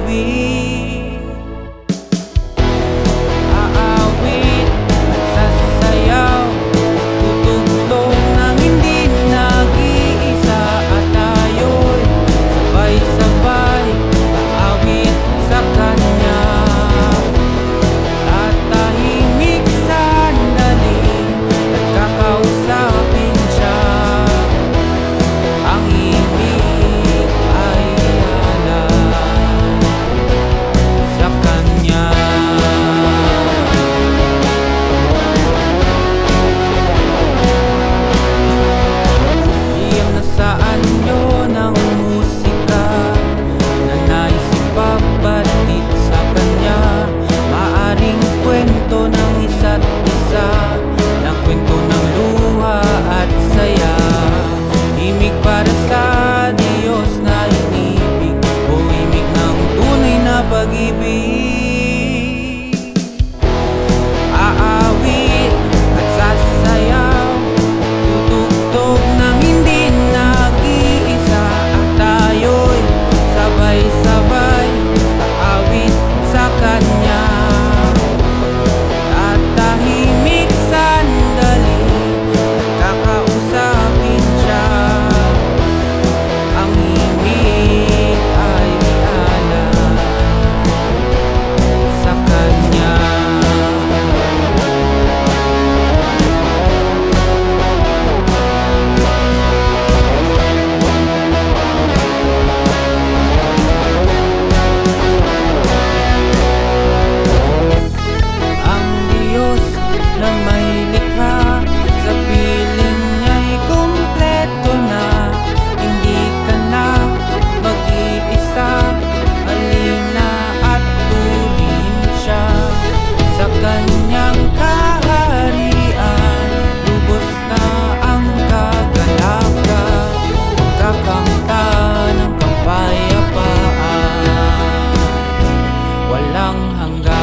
pag-ibig. Aawit at sasayaw, tutugtog nang hindi nag-iisa, at tayo'y sabay-sabay aawit sa Kanya. Tatahimik sandali at kakausapin Siya. Ang himig ay alay sa Kanya. Iyam na sa anyo ng musika na nais ipabatid sa Kanya. Maaring kwento ng isa't isa, ng kwento ng luha at saya. Himig para sa Diyos na inibig, o himig ng tunay na pag-ibig. Aawit at sasayaw, tutugtog nang hindi nag-iisa, at tayo'y sabay-sabay aawit sa Kanya. At tahimik sandali at kakausapin Siya. Ang himig ay alay sa Kanya. Ang Diyos na may likha, sa piling niya'y kumpleto na. Hindi ka na mag-iisa, halina at turin Siya. Sa Kanyang kaharian, lubos na ang kagalakan, kakamta ng kapayapaan, walang hanggan.